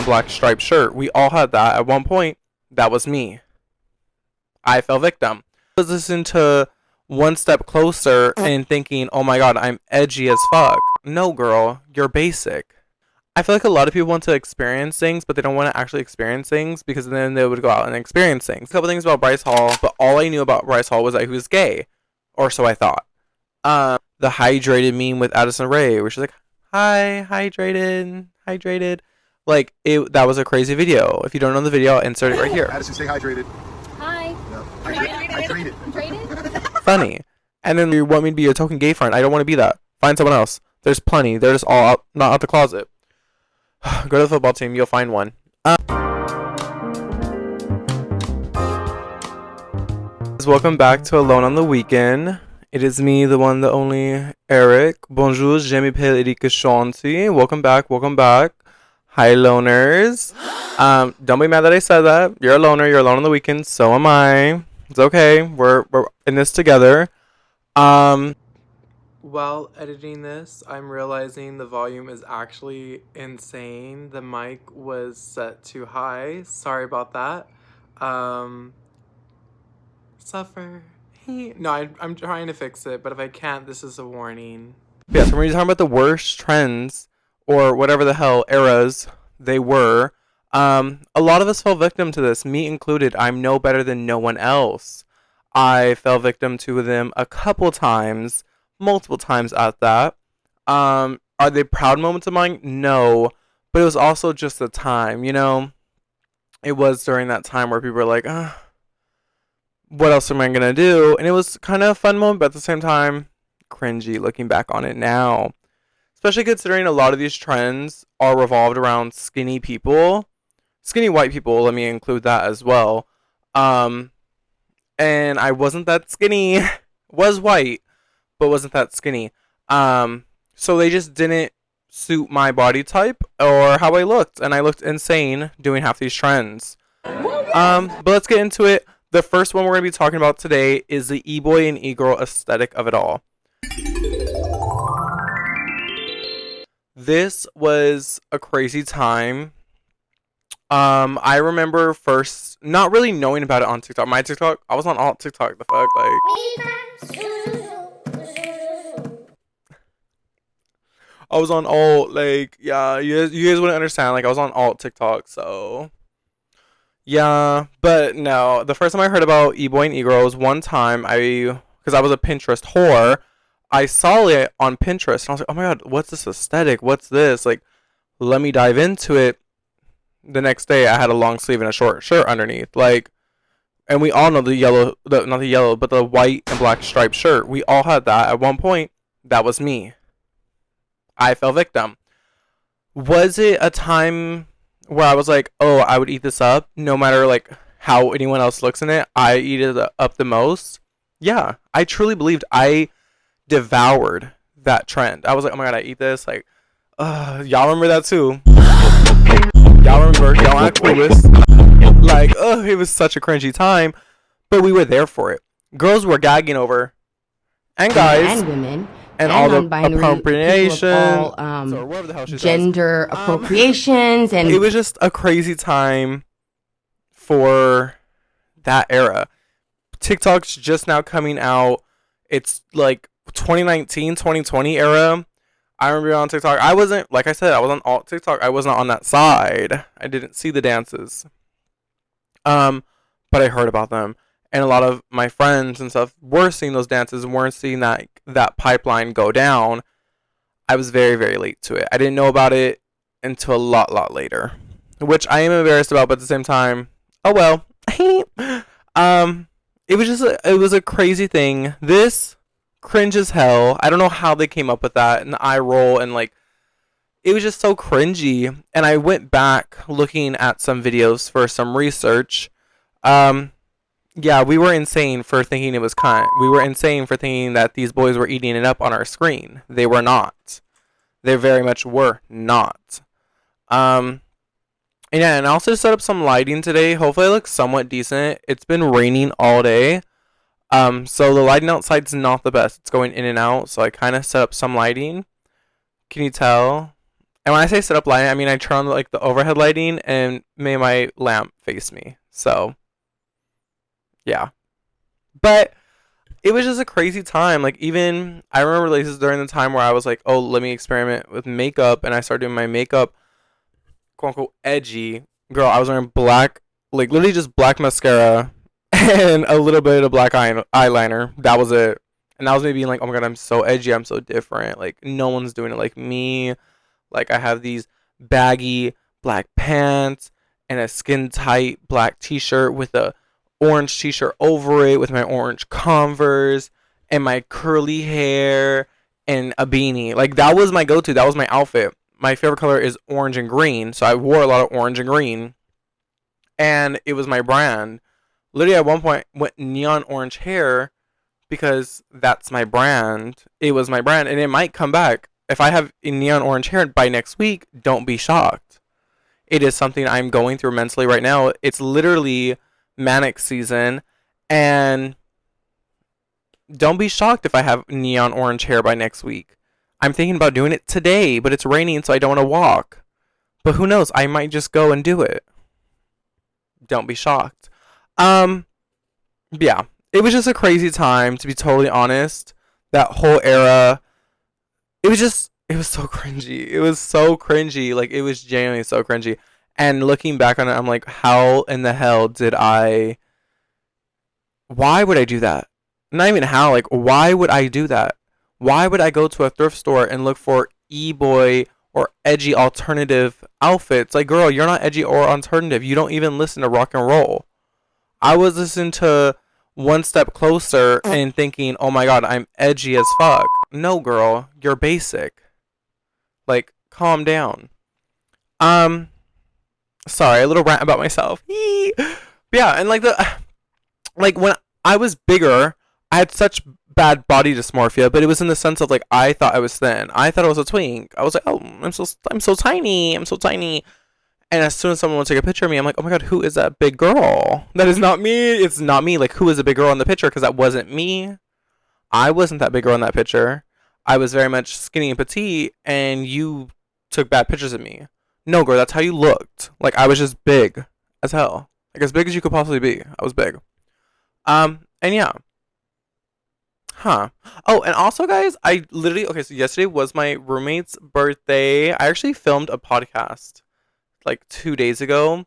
black striped shirt. We all had that at one point. That was me. I fell victim. I was listening to One Step Closer and thinking, oh my god, I'm edgy as fuck. No, girl, you're basic. I feel like a lot of people want to experience things, but they don't want to actually experience things because then they would go out and experience things. A couple things about Bryce Hall, but all I knew about Bryce Hall was that he was gay, or so I thought. The hydrated meme with Addison Rae, where she's like, "Hi, hydrated, hydrated." Like that was a crazy video. If you don't know the video, I'll insert it right here. Addison, stay hydrated. Hi. Yep. Hydrated. Hydrated? Funny. And then you want me to be your token gay friend. I don't want to be that. Find someone else. There's plenty. They're just all out, not out the closet. Go to the football team. You'll find one. Welcome back to Alone on the Weekend. It is me, the one, the only, Eric. Bonjour, je m'appelle Eric Shanti. Welcome back, welcome back. Hi, loners. Don't be mad that I said that. You're a loner. You're alone on the weekend. So am I. It's okay. We're in this together. While editing this, I'm realizing the volume is actually insane. The mic was set too high. Sorry about that. Suffer. No, I'm trying to fix it, but if I can't, this is a warning. Yeah, so we're talking about the worst trends, or whatever the hell eras they were. A lot of us fell victim to this, me included. I'm no better than no one else. I fell victim to them a couple times, multiple times at that. Are they proud moments of mine? No, but it was also just the time, you know? It was during that time where people were like, what else am I going to do? And it was kind of a fun moment, but at the same time, cringy looking back on it now. Especially considering a lot of these trends are revolved around skinny people. Skinny white people, let me include that as well. And I wasn't that skinny. Was white, but wasn't that skinny. So they just didn't suit my body type or how I looked. And I looked insane doing half these trends. But let's get into it. The first one we're going to be talking about today is the e-boy and e-girl aesthetic of it all. This was a crazy time. I remember first not really knowing about it on TikTok. My TikTok, I was on alt TikTok. The fuck, I was on alt, like, yeah, you guys wouldn't understand. Like, I was on alt TikTok, so yeah, but no. The first time I heard about e-boy and e-girl was one time because I was a Pinterest whore. I saw it on Pinterest and I was like, oh my god, what's this aesthetic? What's this? Like, let me dive into it. The next day I had a long sleeve and a short shirt underneath. Like, and we all know not the yellow, but the white and black striped shirt. We all had that at one point. That was me. I fell victim. Was it a time where I was like, oh, I would eat this up no matter like how anyone else looks in it? I eat it up the most. Yeah, I truly believed I devoured that trend. I was like, oh my god, I eat this. Like, y'all remember that too? Y'all remember? Y'all act clueless. Like, it was such a cringy time, but we were there for it. Girls were gagging over, and guys, and women. And all the non-binary appropriation, all, gender appropriations, and it was just a crazy time for that era. TikTok's just now coming out. It's like 2019, 2020 era. I remember on TikTok. I wasn't, like I said, I was on alt TikTok. I wasn't on that side. I didn't see the dances. But I heard about them. And a lot of my friends and stuff were seeing those dances and weren't seeing that pipeline go down. I was very, very late to it. I didn't know about it until a lot later, which I am embarrassed about. But at the same time, oh well. It was a crazy thing. This cringe as hell. I don't know how they came up with that and the eye roll and like it was just so cringy. And I went back looking at some videos for some research. Yeah, we were insane for thinking it was cunt. We were insane for thinking that these boys were eating it up on our screen. They were not. They very much were not. Yeah, and I also set up some lighting today. Hopefully it looks somewhat decent. It's been raining all day. So the lighting outside's not the best. It's going in and out. So I kind of set up some lighting. Can you tell? And when I say set up lighting, I mean I turn on like the overhead lighting and made my lamp face me. So yeah. But it was just a crazy time. Like, even I remember like, this is during the time where I was like, oh, let me experiment with makeup, and I started doing my makeup, quote unquote, edgy. Girl, I was wearing black, like literally just black mascara and a little bit of black eyeliner. That was it. And that was me being like, oh my god, I'm so edgy, I'm so different. Like, no one's doing it like me. Like, I have these baggy black pants and a skin tight black t-shirt with a orange t-shirt over it with my orange Converse and my curly hair and a beanie. Like, that was my go-to. That was my outfit. My favorite color is orange and green, so I wore a lot of orange and green, and it was my brand. Literally at one point went neon orange hair because that's my brand. It was my brand, and it might come back. If I have a neon orange hair by next week, don't be shocked. It is something I'm going through mentally right now. It's literally manic season, and don't be shocked if I have neon orange hair by next week. I'm thinking about doing it today, but it's raining, so I don't want to walk. But who knows? I might just go and do it. Don't be shocked. Yeah, it was just a crazy time, to be totally honest. That whole era, it was so cringy. It was so cringy. Like, it was genuinely so cringy. And looking back on it, I'm like, how in the hell did why would I do that? Not even how, like, why would I do that? Why would I go to a thrift store and look for e-boy or edgy alternative outfits? Like, girl, you're not edgy or alternative. You don't even listen to rock and roll. I was listening to One Step Closer and thinking, oh my god, I'm edgy as fuck. No, girl, you're basic. Like, calm down. Sorry, a little rant about myself. Yeah, and like when I was bigger, I had such bad body dysmorphia, but it was in the sense of like I thought I was thin. I thought I was a twink. I was like, oh, I'm so tiny. I'm so tiny. And as soon as someone would take a picture of me, I'm like, oh my god, who is that big girl? That is not me. It's not me. Like, who is the big girl in the picture? Because that wasn't me. I wasn't that big girl in that picture. I was very much skinny and petite, and you took bad pictures of me. No, girl, that's how you looked. Like, I was just big as hell. Like, as big as you could possibly be. I was big. And yeah. Huh. Oh, and also, guys, I literally, okay, so yesterday was my roommate's birthday. I actually filmed a podcast like 2 days ago.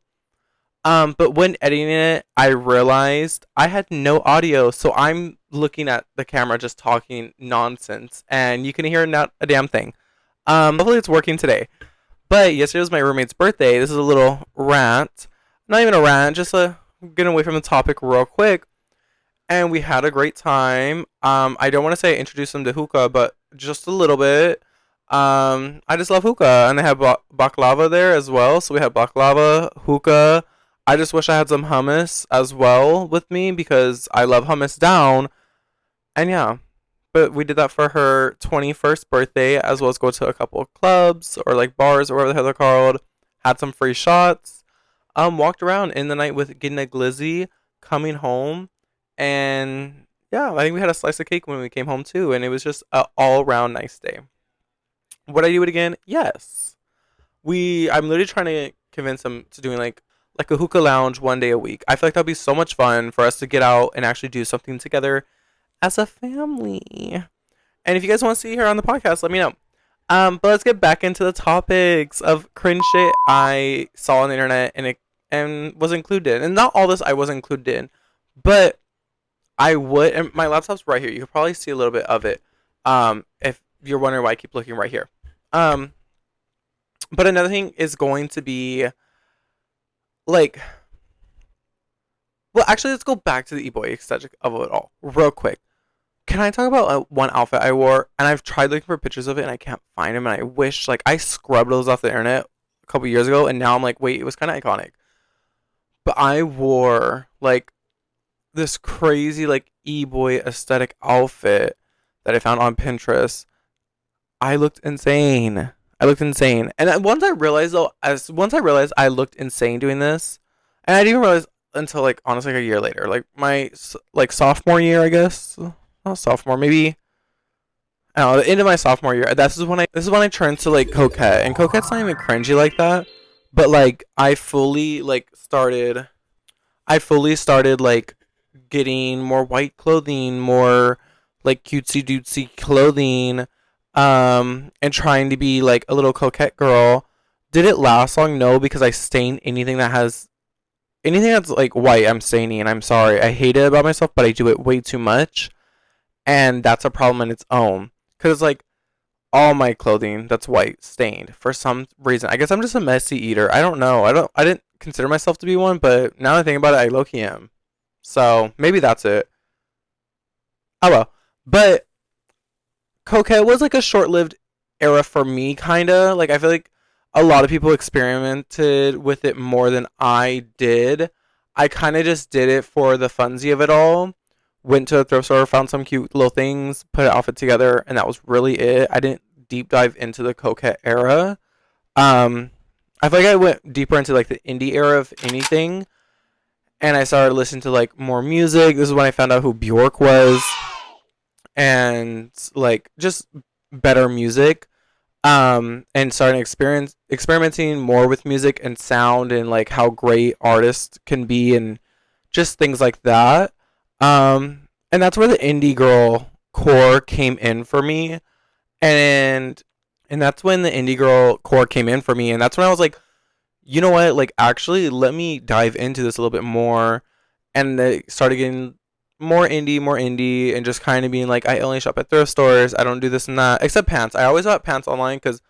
But when editing it, I realized I had no audio, so I'm looking at the camera just talking nonsense, and you can hear not a damn thing. Hopefully it's working today. But yesterday was my roommate's birthday. This is a little rant. Not even a rant, just getting away from the topic real quick. And we had a great time. I don't want to say introduce them to hookah, but just a little bit. I just love hookah, and they have baklava there as well. So we had baklava, hookah. I just wish I had some hummus as well with me because I love hummus down. And yeah, but we did that for her 21st birthday, as well as go to a couple of clubs or like bars or whatever the hell they're called. Had some free shots. Walked around in the night with getting a glizzy, coming home, and yeah, I think we had a slice of cake when we came home too, and it was just an all-around nice day. Would I do it again? Yes. I'm literally trying to convince them to doing like a hookah lounge 1 day a week. I feel like that'd be so much fun for us to get out and actually do something together as a family. And if you guys want to see her on the podcast, let me know. But let's get back into the topics of cringe shit I saw on the internet and was included in. And not all this I was included in, but I would. And my laptop's right here. You could probably see a little bit of it. If you're wondering why I keep looking right here. But another thing is going to be like, well, actually, let's go back to the e-boy aesthetic of it all real quick. Can I talk about one outfit I wore? And I've tried looking for pictures of it, and I can't find them. And I wish, like, I scrubbed those off the internet a couple years ago, and now I'm like, wait, it was kind of iconic. But I wore like this crazy like e-boy aesthetic outfit that I found on Pinterest. I looked insane. And once I realized I looked insane doing this, and I didn't even realize until like honestly like a year later, like my like sophomore year, I guess. Not sophomore, maybe I don't know, the end of my sophomore year. This is when I turned to like Coquette, and Coquette's not even cringy like that, but like I fully started like getting more white clothing, more like cutesy dootsy clothing, and trying to be like a little coquette girl. Did it last long? No, because I stain anything that's like white. I'm staining, and I'm sorry. I hate it about myself, but I do it way too much, and that's a problem in its own. Cause like all my clothing that's white stained for some reason. I guess I'm just a messy eater. I don't know. I didn't consider myself to be one, but now that I think about it, I low-key am. So maybe that's it. Oh well. But Coquette was like a short-lived era for me, kinda. Like I feel like a lot of people experimented with it more than I did. I kind of just did it for the funsy of it all. Went to a thrift store, found some cute little things, put an outfit together, and that was really it. I didn't deep dive into the Coquette era. Um, I feel like I went deeper into like the indie era of anything, and I started listening to like more music. This is when I found out who Bjork was, and like just better music. And starting experimenting more with music and sound and like how great artists can be and just things like that. And that's where the indie girl core came in for me, and that's when the indie girl core came in for me, and that's when I was like, you know what, like actually let me dive into this a little bit more, and they started getting more indie, and just kind of being like, I only shop at thrift stores. I don't do this and that, except pants. I always bought pants online because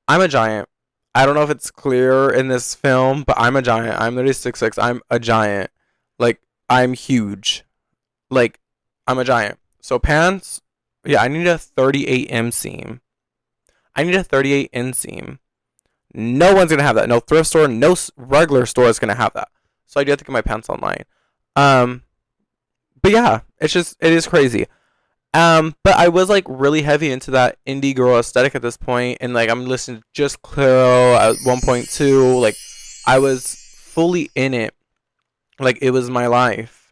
I'm a giant. I don't know if it's clear in this film, but I'm a giant. I'm literally 6'6". I'm a giant. Like, I'm huge. Like, I'm a giant. So pants, yeah, I need a 38 inseam. I need a 38 inseam. No one's gonna have that. No thrift store, no regular store is gonna have that. So I do have to get my pants online. But yeah, it is crazy. But I was like really heavy into that indie girl aesthetic at this point, and like I'm listening to Just Claro at 1.2. Like I was fully in it. Like it was my life.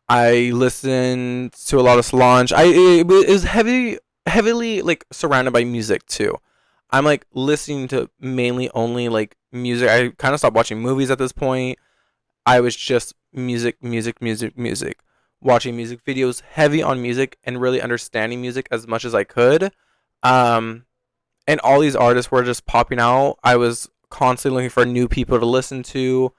I listened to a lot of Solange. It was heavily like surrounded by music too. I'm like listening to mainly only like music. I kind of stopped watching movies at this point. I was just music, music, music, music. Watching music videos, heavy on music, and really understanding music as much as I could. And all these artists were just popping out. I was constantly looking for new people to listen to.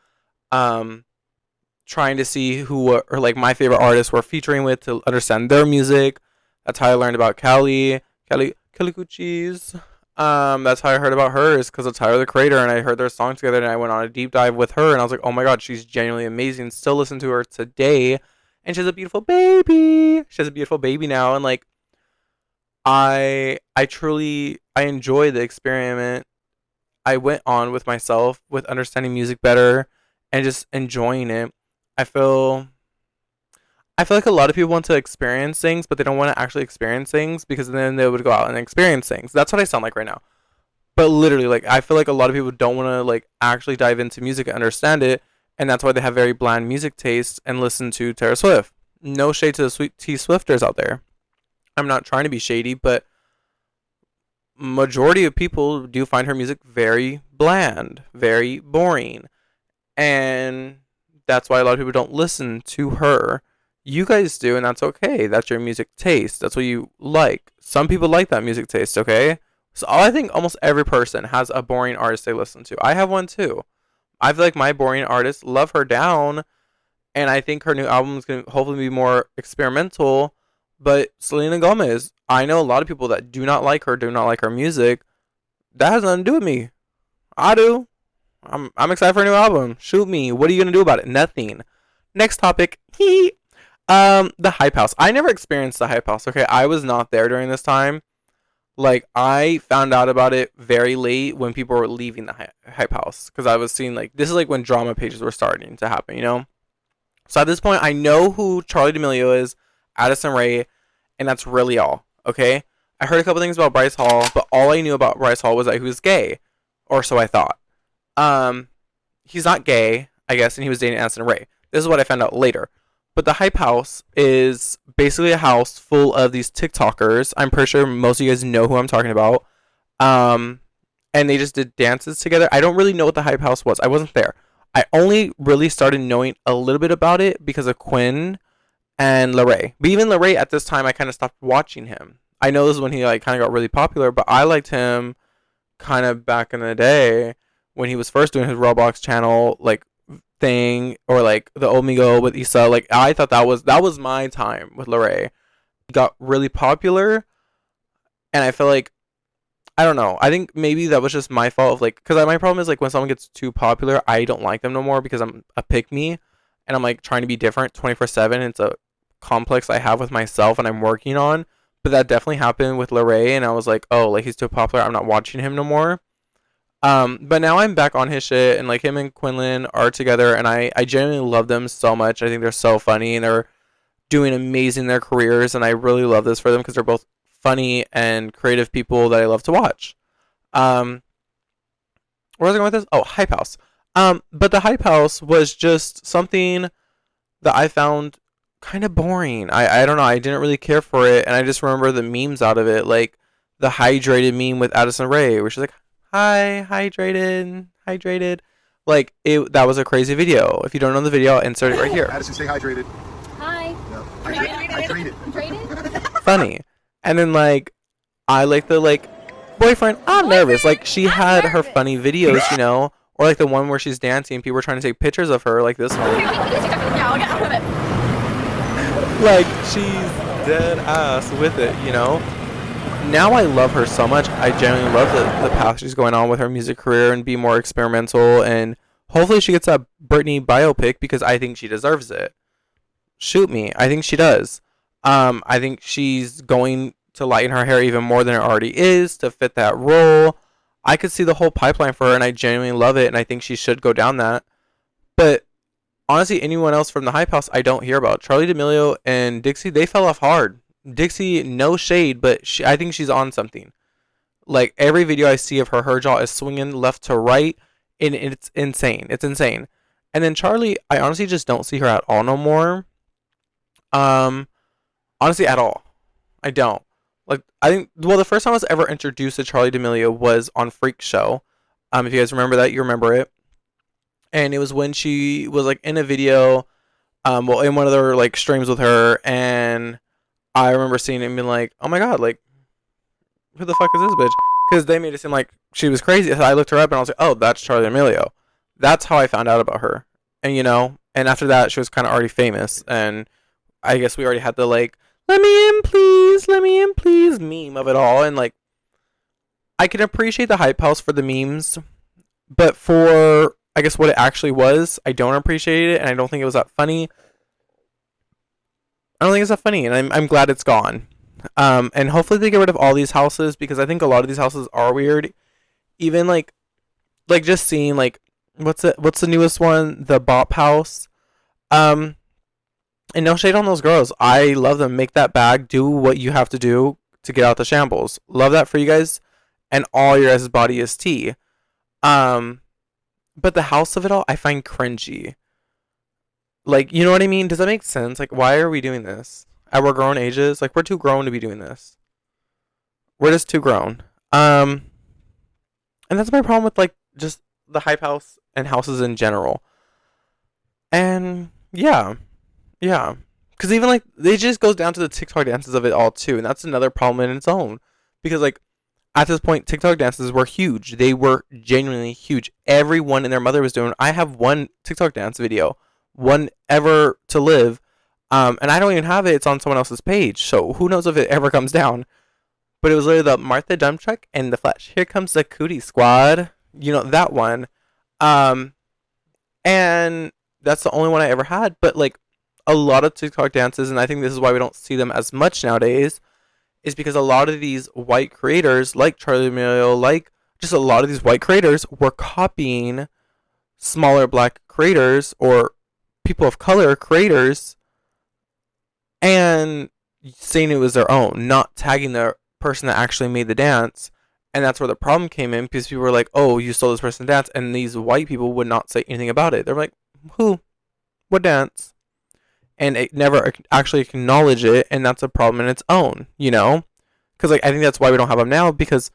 Trying to see who or like my favorite artists were featuring with to understand their music. That's how I learned about Kelly Cuchis. That's how I heard about her, is because of Tyler the Creator, and I heard their song together, and I went on a deep dive with her, and I was like, oh my god, she's genuinely amazing. Still listen to her today, and she has a beautiful baby. She has a beautiful baby now, and like I truly enjoy the experiment I went on with myself with understanding music better and just enjoying it. I feel like a lot of people want to experience things, but they don't want to actually experience things because then they would go out and experience things. That's what I sound like right now. But literally, like I feel like a lot of people don't want to like actually dive into music and understand it, and that's why they have very bland music tastes and listen to Taylor Swift. No shade to the Sweet T Swifters out there. I'm not trying to be shady, but majority of people do find her music very bland, very boring, and that's why a lot of people don't listen to her. You guys do, and that's okay. That's your music taste. That's what you like. Some people like that music taste, okay? So I think almost every person has a boring artist they listen to. I have one too. I feel like my boring artist, Love Her Down, and I think her new album is going to hopefully be more experimental. But Selena Gomez, I know a lot of people that do not like her, do not like her music. That has nothing to do with me. I do. I'm excited for a new album. Shoot me. What are you gonna do about it? Nothing. Next topic. The Hype House. I never experienced the Hype House. Okay, I was not there during this time. Like I found out about it very late when people were leaving the Hype House, because I was seeing like this is like when drama pages were starting to happen, you know. So at this point, I know who Charlie D'Amelio is, Addison Rae, and that's really all. Okay, I heard a couple things about Bryce Hall, but all I knew about Bryce Hall was that he was gay, or so I thought. He's not gay, I guess, and he was dating Addison Rae. This is what I found out later. But the Hype House is basically a house full of these TikTokers. I'm pretty sure most of you guys know who I'm talking about. And they just did dances together. I don't really know what the Hype House was. I wasn't there. I only really started knowing a little bit about it because of Quinn and Larray. But even Larray at this time, I kind of stopped watching him. I know this is when he like kind of got really popular, but I liked him kind of back in the day when he was first doing his Roblox channel like thing, or like the Omegle with Issa. Like I thought that was my time with Larray. He got really popular, and I feel like, I don't know. I think maybe that was just my fault of like, because my problem is like when someone gets too popular, I don't like them no more because I'm a pick me, and I'm like trying to be different 24/7. It's a complex I have with myself and I'm working on. But that definitely happened with Larray, and I was like, oh, like he's too popular. I'm not watching him no more. But now I'm back on his shit, and like him and Quinlan are together, and I genuinely love them so much. I think they're so funny, and they're doing amazing in their careers, and I really love this for them because they're both funny and creative people that I love to watch. Where was I going with this? Oh, Hype House. But the Hype House was just something that I found kind of boring. I don't know. I didn't really care for it, and I just remember the memes out of it, like the hydrated meme with Addison Rae, where she's like, "Hi, hydrated." Like that was a crazy video. If you don't know the video, I'll insert it right here. Addison, stay hydrated. Hi. No. Hydrated. Hydrated? Funny. And then like I like the like boyfriend, I'm nervous. Like she had her funny videos, you know, or like the one where she's dancing, people were trying to take pictures of her, like this one. Like she's dead ass with it, you know. Now I love her so much. I genuinely love the path she's going on with her music career and be more experimental, and hopefully she gets that Britney biopic because I think she deserves it. Shoot me. I think she does. I think she's going to lighten her hair even more than it already is to fit that role. I could see the whole pipeline for her, and I genuinely love it, and I think she should go down that. But honestly, anyone else from the Hype House I don't hear about. Charli D'Amelio and Dixie, they fell off hard. Dixie, no shade, but I think she's on something. Like every video I see of her, her jaw is swinging left to right, and it's insane. It's insane. And then Charli, I honestly just don't see her at all no more. Honestly, at all. I don't. Like, I think, well, the first time I was ever introduced to Charli D'Amelio was on Freak Show. If you guys remember that, you remember it. And it was when she was, like, in a video, well, in one of their, like, streams with her, and I remember seeing it and being like, oh my god, like, who the fuck is this bitch? Because they made it seem like she was crazy. So I looked her up, and I was like, oh, that's Charli D'Amelio. That's how I found out about her. And, you know, and after that, she was kind of already famous, and I guess we already had the, like, let me in please meme of it all. And like, I can appreciate the Hype House for the memes, but for, I guess, what it actually was, I don't appreciate it, and I don't think it was that funny. I don't think it's that funny, and I'm glad it's gone. And hopefully they get rid of all these houses, because I think a lot of these houses are weird. Even like just seeing like, what's the newest one? The Bop House. And no shade on those girls. I love them. Make that bag. Do what you have to do to get out the shambles. Love that for you guys. And all your guys' body is tea. But the house of it all, I find cringy. Like, you know what I mean? Does that make sense? Like, why are we doing this? At our grown ages? Like, we're too grown to be doing this. We're just too grown. And that's my problem with, like, just the Hype House and houses in general. And, yeah. Yeah, because even like it just goes down to the TikTok dances of it all too, and that's another problem in its own. Because like at this point, TikTok dances were huge. They were genuinely huge. Everyone and their mother was doing. I have one TikTok dance video, one ever to live, and I don't even have it. It's on someone else's page, so who knows if it ever comes down. But it was literally the Martha Dump Truck and the Flash. Here comes the Cootie Squad. You know that one, and that's the only one I ever had. But like, a lot of TikTok dances, and I think this is why we don't see them as much nowadays, is because a lot of these white creators, like Charli D'Amelio, like just a lot of these white creators, were copying smaller black creators or people of color creators and saying it was their own, not tagging the person that actually made the dance. And that's where the problem came in, because people were like, oh, you stole this person's dance, and these white people would not say anything about it. They're like, who? What dance? and never actually acknowledge it, and that's a problem in its own, you know? Because like I think that's why we don't have them now, because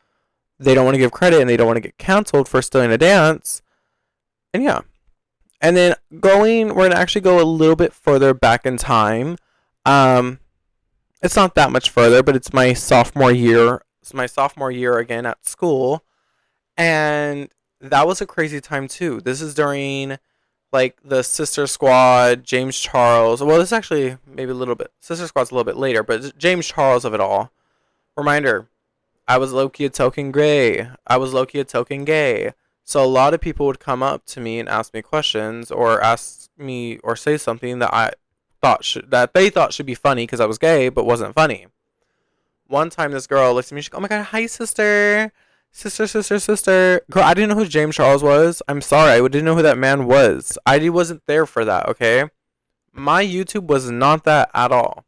they don't want to give credit and they don't want to get canceled for stealing a dance. And yeah. And then we're going to actually go a little bit further back in time. It's not that much further, but it's my sophomore year. It's my sophomore year again at school. And that was a crazy time too. This is during like the Sister Squad, James Charles. Well, this is actually maybe a little bit. Sister Squad's a little bit later, but James Charles of it all. Reminder, I was low-key a token gay. So a lot of people would come up to me and ask me questions or ask me or say something that they thought should be funny because I was gay but wasn't funny. One time this girl looked at me, she goes, "Oh my god, hi sister. Sister. Girl, I didn't know who James Charles was. I'm sorry, I didn't know who that man was. I wasn't there for that, okay? My YouTube was not that at all."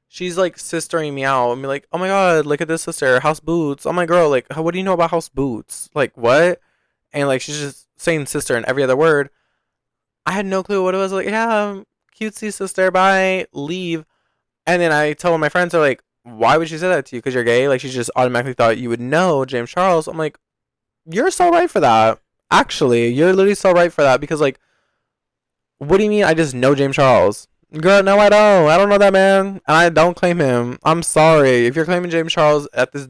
She's like sistering me out and be like, "Oh my god, look at this sister, House Boots." I'm like, "Girl, like, what do you know about House Boots? Like, what?" And like, she's just saying sister in every other word. I had no clue what it was. Like, yeah, cutesy sister, bye, leave. And then I tell my friends, are like, "Why would she say that to you? Because you're gay?" Like, she just automatically thought you would know James Charles. I'm like, you're so right for that. Actually, you're literally so right for that. Because like, what do you mean I just know James Charles? Girl, no, I don't. I don't know that man, and I don't claim him. I'm sorry. If you're claiming James Charles at this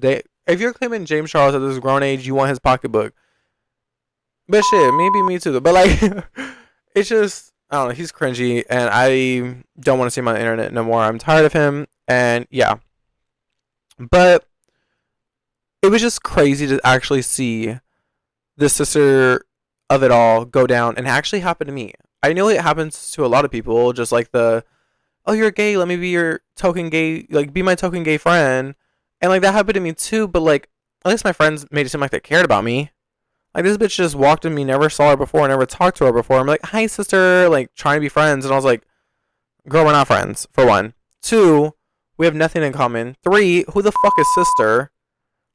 grown age, you want his pocketbook. But shit, maybe me too. But like, it's just, I don't know. He's cringy, and I don't want to see him on the internet no more. I'm tired of him, and yeah. But it was just crazy to actually see the sister of it all go down, and actually happen to me. I know it happens to a lot of people, just like "Oh, you're gay, let me be your token gay, like, be my token gay friend." And, like, that happened to me, too, but, like, at least my friends made it seem like they cared about me. Like, this bitch just walked in me, never saw her before, never talked to her before. I'm like, "Hi, sister," like, trying to be friends, and I was like, girl, we're not friends, for one. Two, we have nothing in common. Three, who the fuck is sister?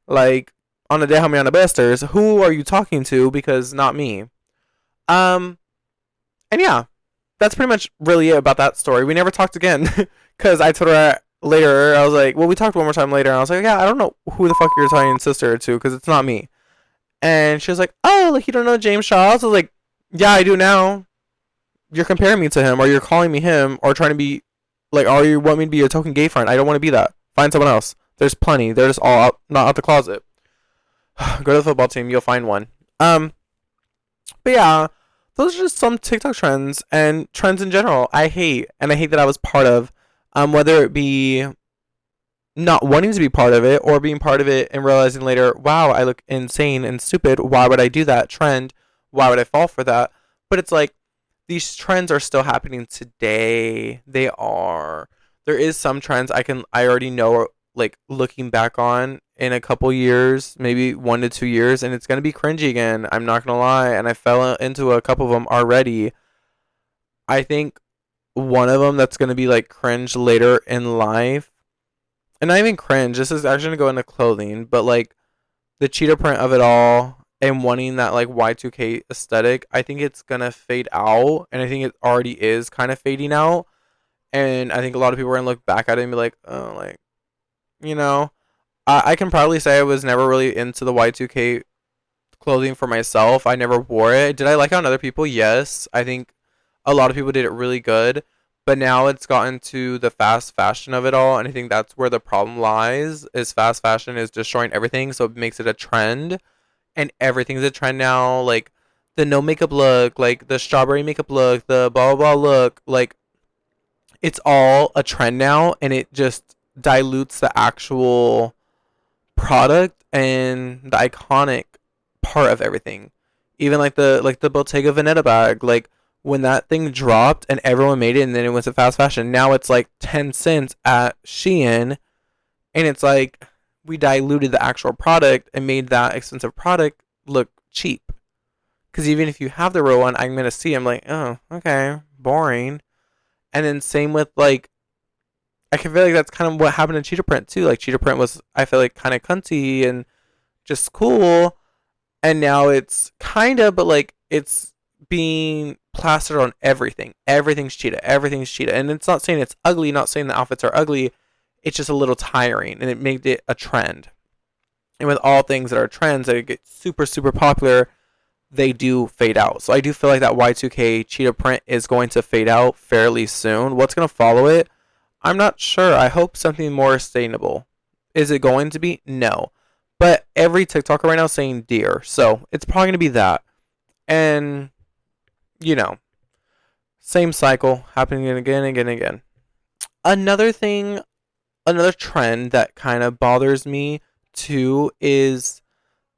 Like, on the day how me on the besters, who are you talking to? Because not me. And yeah, that's pretty much really it about that story. We never talked again because I told her later, I was like, well, we talked one more time later, and I was like, yeah, I don't know who the fuck you're talking sister to because it's not me. And she was like, "Oh, like, you don't know James Charles?" I was like, "Yeah, I do now. You're comparing me to him, or you're calling me him, or trying to be like, or you want me to be your token gay friend. I don't want to be that. Find someone else. There's plenty. They're just all out, not out the closet. Go to the football team, you'll find one." But yeah, those are just some TikTok trends and trends in general. I hate, and I hate that I was part of. Whether it be not wanting to be part of it or being part of it and realizing later, wow, I look insane and stupid. Why would I do that trend? Why would I fall for that? But it's like these trends are still happening today. They are. There is some trends I already know, like, looking back on in a couple years, maybe 1 to 2 years, and it's gonna be cringy again. I'm not gonna lie, and I fell into a couple of them already. I think one of them that's gonna be like cringe later in life, and not even cringe. This is actually gonna go into clothing, but like the cheetah print of it all and wanting that like Y2K aesthetic, I think it's gonna fade out, and I think it already is kind of fading out. And I think a lot of people are gonna look back at it and be like, oh, like, you know, I can probably say I was never really into the Y2K clothing for myself. I never wore it. Did I like it on other people? Yes. I think a lot of people did it really good. But now it's gotten to the fast fashion of it all, and I think that's where the problem lies, is fast fashion is destroying everything, so it makes it a trend, and everything's a trend now, like the no makeup look, like the strawberry makeup look, the blah blah blah look, like it's all a trend now, and it just dilutes the actual product and the iconic part of everything. Even like the Bottega Veneta bag, like when that thing dropped and everyone made it, and then it went to fast fashion. Now it's like 10 cents at Shein, and it's like we diluted the actual product and made that expensive product look cheap. Because even if you have the real one, I'm gonna see, I'm like, oh, okay, boring. And then same with like, I can feel like that's kind of what happened in Cheetah Print too. Like Cheetah Print was, I feel like, kind of cunty and just cool, and now it's kind of, but like it's being plastered on everything. Everything's cheetah. Everything's cheetah. And it's not saying it's ugly, not saying the outfits are ugly. It's just a little tiring, and it made it a trend. And with all things that are trends that get super, super popular, they do fade out. So I do feel like that Y2K cheetah print is going to fade out fairly soon. What's going to follow it? I'm not sure. I hope something more sustainable. Is it going to be? No. But every TikToker right now is saying deer. So it's probably going to be that. And, you know, same cycle happening again, again, again. Another thing, another trend that kind of bothers me too is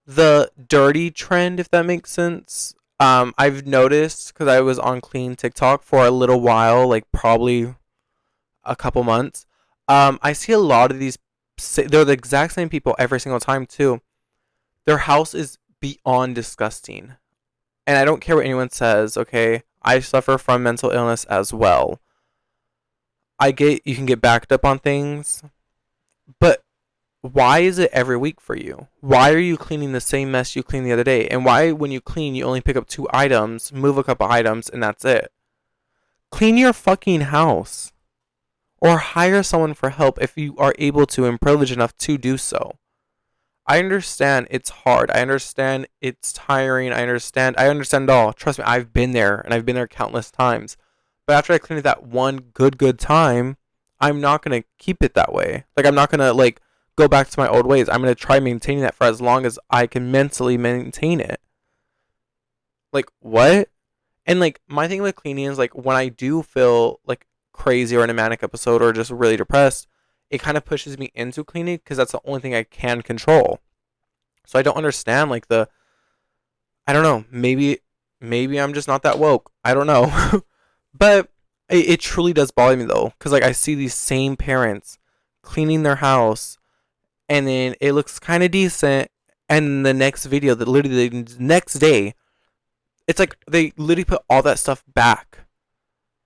the dirty trend, if that makes sense. I've noticed because I was on clean TikTok for a little while, like probably a couple months. I see a lot of these. They're the exact same people every single time too. Their house is beyond disgusting, and I don't care what anyone says. Okay, I suffer from mental illness as well. I get you can get backed up on things, but why is it every week for you? Why are you cleaning the same mess you cleaned the other day? And why, when you clean, you only pick up 2 items, move a couple items, and that's it? Clean your fucking house. Or hire someone for help if you are able to and privileged enough to do so. I understand it's hard. I understand it's tiring. I understand it all. Trust me, I've been there, and I've been there countless times. But after I clean it that one good time, I'm not going to keep it that way. Like, I'm not going to, like, go back to my old ways. I'm going to try maintaining that for as long as I can mentally maintain it. Like, what? And, like, my thing with cleaning is, like, when I do feel, like, crazy or in a manic episode or just really depressed, it kind of pushes me into cleaning because that's the only thing I can control. So I don't understand, like, I don't know, maybe I'm just not that woke. I don't know. But it truly does bother me, though, because, like, I see these same parents cleaning their house, and then it looks kind of decent, and the next video, literally the next day, it's like they literally put all that stuff back.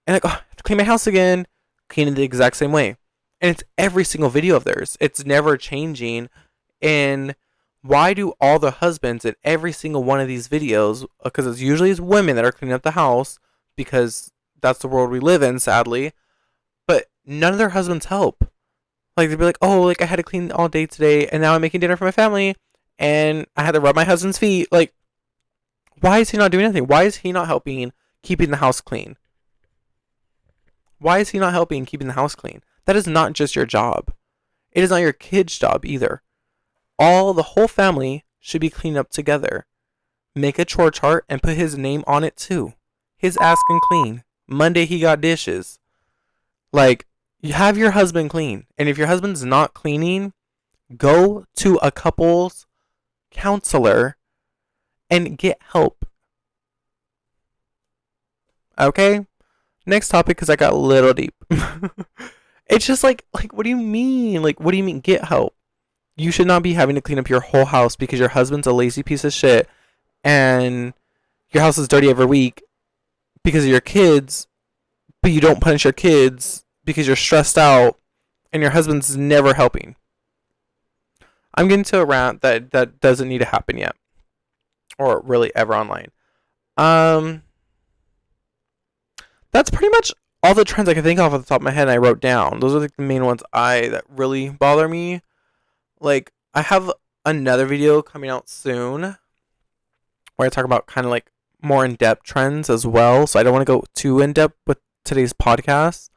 And like, oh, I have to clean my house again, clean it the exact same way. And it's every single video of theirs. It's never changing. And why do all the husbands in every single one of these videos, because it's usually women that are cleaning up the house, because that's the world we live in, sadly, but none of their husbands help. Like, they'd be like, oh, like, I had to clean all day today, and now I'm making dinner for my family, and I had to rub my husband's feet. Like, why is he not doing anything? Why is he not helping keeping the house clean? Why is he not helping keeping the house clean? That is not just your job. It is not your kid's job either. The whole family should be cleaned up together. Make a chore chart and put his name on it too. His ass can clean. Monday he got dishes. Like, you have your husband clean. And if your husband's not cleaning, go to a couples counselor and get help. Okay? Next topic, because I got a little deep. It's just like, what do you mean? Like, what do you mean get help? You should not be having to clean up your whole house because your husband's a lazy piece of shit and your house is dirty every week because of your kids, but you don't punish your kids because you're stressed out and your husband's never helping. I'm getting to a rant that doesn't need to happen yet, or really ever online. That's pretty much all the trends I can think of off the top of my head, and I wrote down. Those are the main ones that really bother me. Like, I have another video coming out soon where I talk about kind of like more in-depth trends as well. So I don't want to go too in-depth with today's podcast.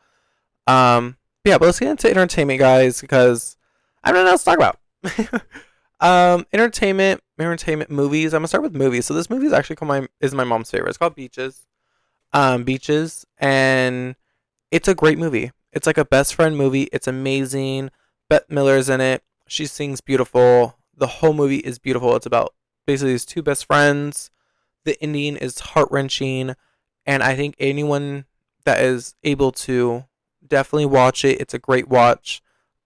Yeah, but let's get into entertainment, guys, because I have nothing else to talk about. Entertainment movies. I'm gonna start with movies. So this movie is actually is my mom's favorite. It's called Beaches. Beaches, and it's a great movie. It's like a best friend movie. It's amazing. Bette Midler's in it. She sings beautiful. The whole movie is beautiful. It's about basically these 2 best friends. The ending is heart-wrenching, and I think anyone that is able to definitely watch it. It's a great watch.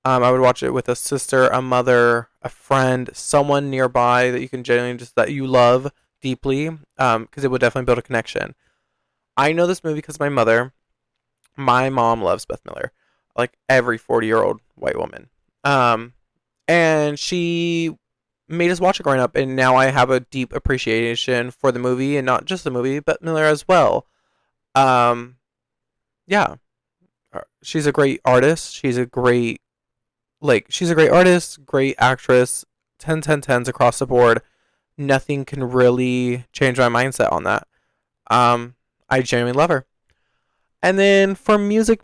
I would watch it with a sister, a mother, a friend, someone nearby that you can genuinely that you love deeply, because it would definitely build a connection. I know this movie because my mom loves Bette Midler, like every 40-year-old white woman. And she made us watch it growing up, and now I have a deep appreciation for the movie, and not just the movie, but Miller as well. Yeah, she's a great artist. She's a great artist, great actress. 10, 10, 10s across the board. Nothing can really change my mindset on that. I genuinely love her. And then for music,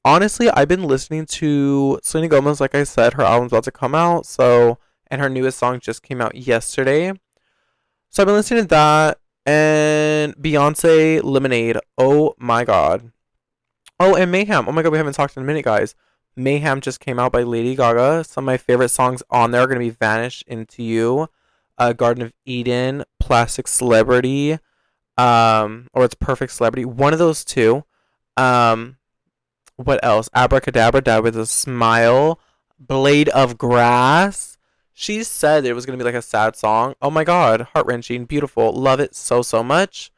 honestly, I've been listening to Selena Gomez. Like I said, her album's about to come out. And her newest song just came out yesterday. So I've been listening to that. And Beyonce, Lemonade. Oh my God. Oh, and Mayhem. Oh my God, we haven't talked in a minute, guys. Mayhem just came out by Lady Gaga. Some of my favorite songs on there are going to be Vanish Into You, Garden of Eden, Plastic Celebrity, or It's Perfect Celebrity. One of those two. What else? Abracadabra, Die With a Smile, Blade of Grass. She said it was going to be like a sad song. Oh my God, heart-wrenching, beautiful. Love it so, so much.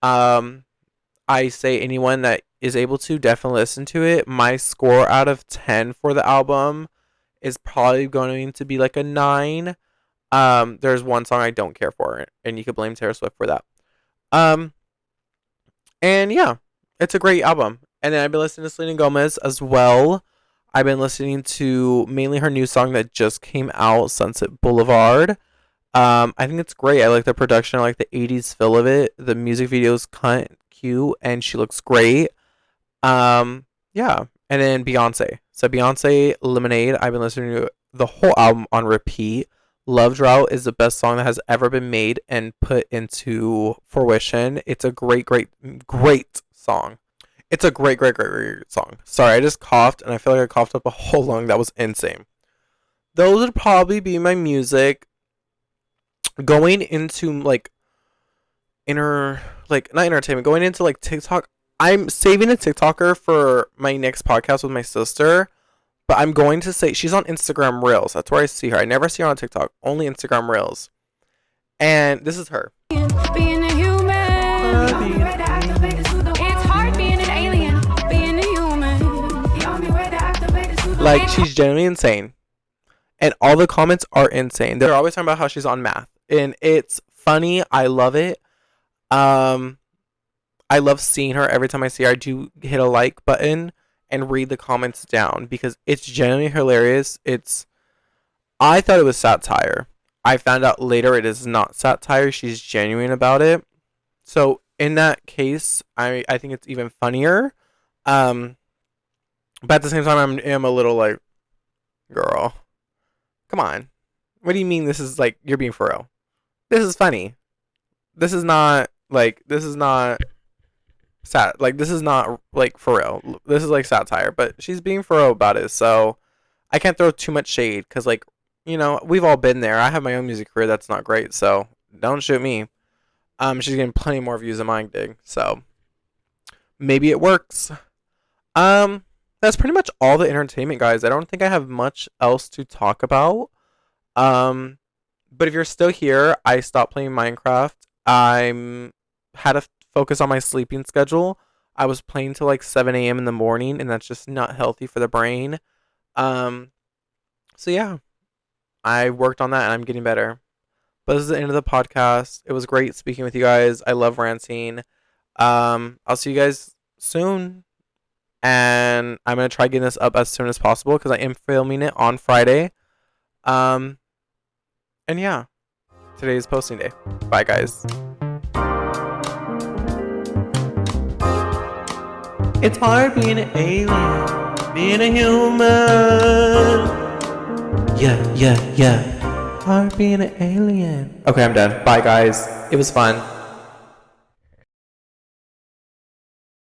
I say anyone that is able to definitely listen to it. My score out of 10 for the album is probably going to be like a 9. There's one song I don't care for, and you could blame Taylor Swift for that. And yeah, it's a great album. And then I've been listening to Selena Gomez as well. I've been listening to mainly her new song that just came out, Sunset Boulevard. I think it's great. I like the production. I like the 80s feel of it. The music video is cute, and she looks great. Yeah. And then Beyonce. So Beyonce, Lemonade. I've been listening to the whole album on repeat. Love Drought is the best song that has ever been made and put into fruition. It's a great song. It's a great song. Sorry, I just coughed, and I feel like I coughed up a whole lung. That was insane. Those would probably be my music. Going into like not entertainment. Going into like TikTok. I'm saving a TikToker for my next podcast with my sister. But I'm going to say she's on Instagram Reels. That's where I see her. I never see her on TikTok. Only Instagram Reels. And this is her. Being a human. It's hard being an alien. Being a human. Like, she's genuinely insane. And all the comments are insane. They're always talking about how she's on math. And it's funny. I love it. I love seeing her. Every time I see her, I do hit a like button and read the comments down because it's genuinely hilarious. I thought it was satire. I found out later it is not satire. She's genuine about it. So in that case, I think it's even funnier. But at the same time, I'm a little like, girl, come on. What do you mean this is like, you're being for real? This is funny. This is not sad. Like, this is not like for real. This is like satire, but she's being for real about it. So I can't throw too much shade because, like, you know, we've all been there. I have my own music career that's not great, so don't shoot me. She's getting plenty more views than mine did, so maybe it works. That's pretty much all the entertainment, guys. I don't think I have much else to talk about. But if you're still here, I stopped playing Minecraft. Had to focus on my sleeping schedule. I was playing till like 7 a.m. in the morning, and that's just not healthy for the brain. So yeah, I worked on that, and I'm getting better. But this is the end of the podcast. It was great speaking with you guys. I love ranting. I'll see you guys soon. And I'm going to try getting this up as soon as possible because I am filming it on Friday. And yeah, today is posting day. Bye, guys. It's hard being an alien, being a human. Yeah. Hard being an alien. Okay, I'm done. Bye, guys. It was fun.